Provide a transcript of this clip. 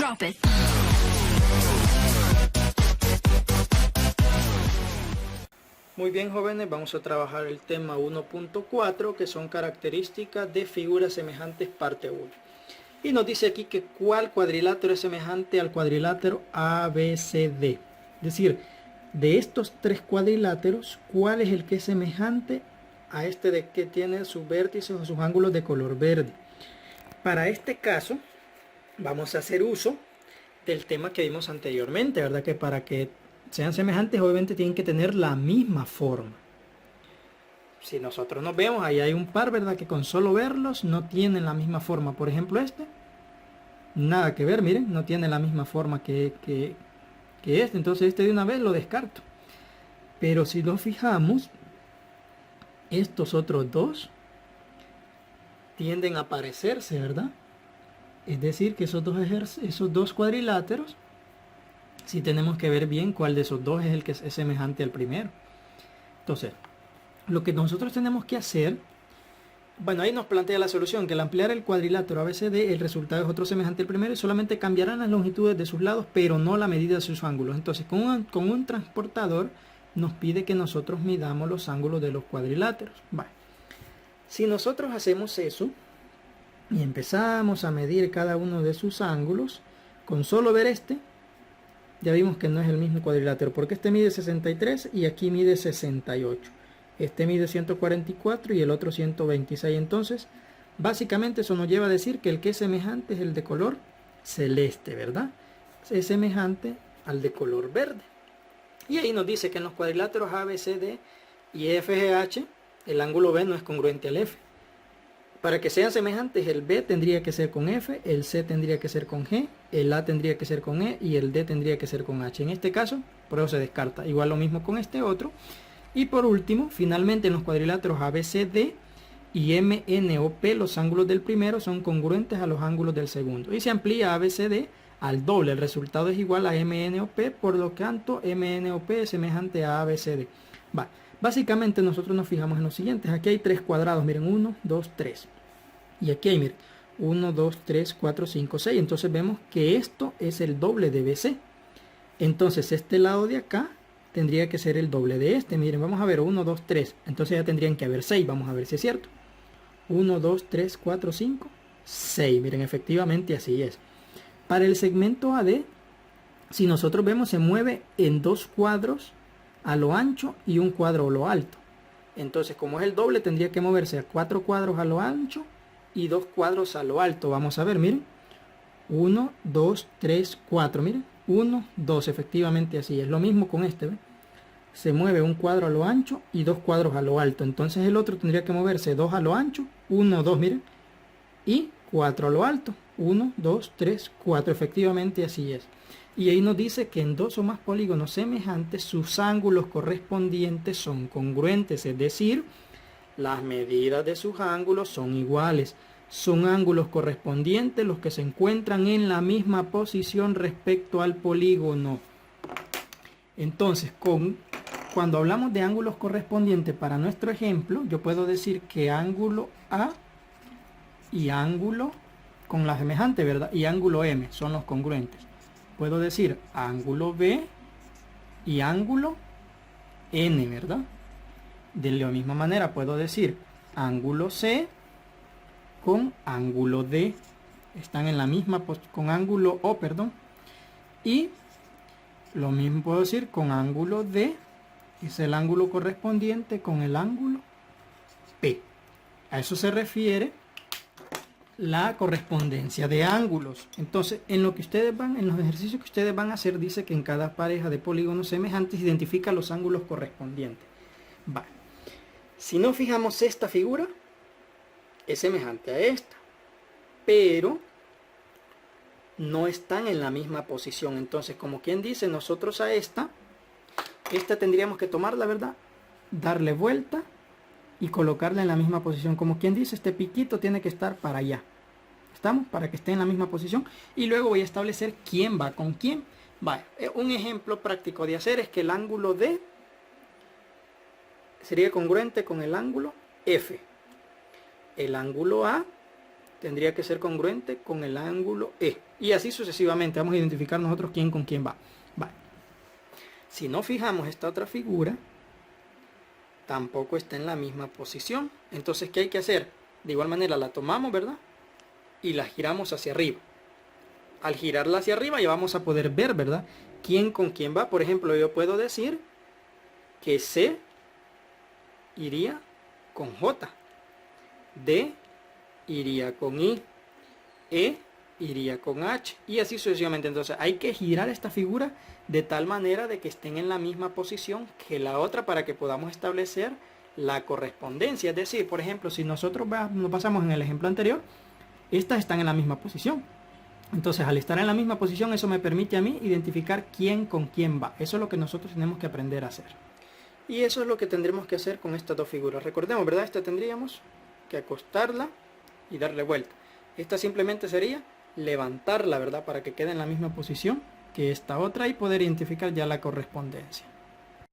Drop it. Muy bien, jóvenes, vamos a trabajar el tema 1.4, que son características de figuras semejantes, parte 1. Y nos dice aquí que cuál cuadrilátero es semejante al cuadrilátero ABCD. Es decir, de estos tres cuadriláteros, ¿cuál es el que es semejante a este de que tiene sus vértices o sus ángulos de color verde? Para este caso, vamos a hacer uso del tema que vimos anteriormente, ¿verdad? Que para que sean semejantes, obviamente tienen que tener la misma forma. Si nosotros nos vemos, ahí hay un par, ¿verdad? Que con solo verlos no tienen la misma forma. Por ejemplo, este, nada que ver, miren, no tiene la misma forma que este. Entonces este de una vez lo descarto. Pero si lo fijamos, estos otros dos tienden a parecerse, ¿verdad? Es decir, que esos dos cuadriláteros, sí tenemos que ver bien cuál de esos dos es el que es semejante al primero. Entonces, lo que nosotros tenemos que hacer, bueno, ahí nos plantea la solución, que al ampliar el cuadrilátero ABCD, el resultado es otro semejante al primero y solamente cambiarán las longitudes de sus lados, pero no la medida de sus ángulos. Entonces, con un transportador nos pide que nosotros midamos los ángulos de los cuadriláteros. Vale. Si nosotros hacemos eso y empezamos a medir cada uno de sus ángulos, con solo ver este, ya vimos que no es el mismo cuadrilátero, porque este mide 63 y aquí mide 68. Este mide 144 y el otro 126. Entonces, básicamente eso nos lleva a decir que el que es semejante es el de color celeste, ¿verdad? Es semejante al de color verde. Y ahí nos dice que en los cuadriláteros A, B, C, D y E, F, G, H, el ángulo B no es congruente al F. Para que sean semejantes, el B tendría que ser con F, el C tendría que ser con G, el A tendría que ser con E y el D tendría que ser con H. En este caso, por eso se descarta. Igual lo mismo con este otro. Y por último, finalmente en los cuadriláteros ABCD y MNOP, los ángulos del primero son congruentes a los ángulos del segundo. Y se amplía ABCD al doble. El resultado es igual a MNOP, por lo tanto MNOP es semejante a ABCD. Va. Básicamente nosotros nos fijamos en los siguientes. Aquí hay tres cuadrados, miren, 1, 2, 3. Y aquí hay, miren, 1, 2, 3, 4, 5, 6. Entonces vemos que esto es el doble de BC. Entonces este lado de acá tendría que ser el doble de este. Miren, vamos a ver, 1, 2, 3. Entonces ya tendrían que haber 6. Vamos a ver si es cierto. 1, 2, 3, 4, 5, 6. Miren, efectivamente así es. Para el segmento AD, si nosotros vemos, se mueve en dos cuadros a lo ancho y un cuadro a lo alto. Entonces, como es el doble, tendría que moverse a 4 cuadros a lo ancho y 2 cuadros a lo alto. Vamos a ver, miren. 1, 2, 3, 4. Miren. 1, 2. Efectivamente así es. Lo mismo con este. ¿Ve? Se mueve un cuadro a lo ancho y 2 cuadros a lo alto. Entonces el otro tendría que moverse 2 a lo ancho. 1, 2, miren. Y 4 a lo alto. 1, 2, 3, 4. Efectivamente así es. Y ahí nos dice que en dos o más polígonos semejantes sus ángulos correspondientes son congruentes, es decir, las medidas de sus ángulos son iguales. Son ángulos correspondientes los que se encuentran en la misma posición respecto al polígono. Entonces, cuando hablamos de ángulos correspondientes para nuestro ejemplo, yo puedo decir que ángulo A y ángulo con la semejante, ¿verdad? Y ángulo M son los congruentes. Puedo decir ángulo B y ángulo N, ¿verdad? De la misma manera puedo decir ángulo C con ángulo D. Están en la misma con ángulo O, perdón. Y lo mismo puedo decir con ángulo D. Es el ángulo correspondiente con el ángulo P. A eso se refiere la correspondencia de ángulos. Entonces, en los ejercicios que ustedes van a hacer, dice que en cada pareja de polígonos semejantes identifica los ángulos correspondientes. Vale. Si nos fijamos, esta figura es semejante a esta, pero no están en la misma posición. Entonces, como quien dice, nosotros a esta tendríamos que tomarla, ¿verdad? Darle vuelta y colocarla en la misma posición. Como quien dice, este piquito tiene que estar para allá. ¿Estamos? Para que esté en la misma posición. Y luego voy a establecer quién va con quién. Vale. Un ejemplo práctico de hacer es que el ángulo D sería congruente con el ángulo F. El ángulo A tendría que ser congruente con el ángulo E. Y así sucesivamente. Vamos a identificar nosotros quién con quién va. Si no fijamos esta otra figura, tampoco está en la misma posición. Entonces, ¿qué hay que hacer? De igual manera la tomamos, ¿verdad? Y la giramos hacia arriba. Al girarla hacia arriba ya vamos a poder ver, ¿verdad? Quién con quién va. Por ejemplo, yo puedo decir que C iría con J. D iría con I. E iría con H. Y así sucesivamente. Entonces hay que girar esta figura de tal manera de que estén en la misma posición que la otra para que podamos establecer la correspondencia. Es decir, por ejemplo, si nosotros nos basamos en el ejemplo anterior, estas están en la misma posición. Entonces, al estar en la misma posición, eso me permite a mí identificar quién con quién va. Eso es lo que nosotros tenemos que aprender a hacer. Y eso es lo que tendremos que hacer con estas dos figuras. Recordemos, ¿verdad? Esta tendríamos que acostarla y darle vuelta. Esta simplemente sería levantarla, ¿verdad? Para que quede en la misma posición que esta otra y poder identificar ya la correspondencia.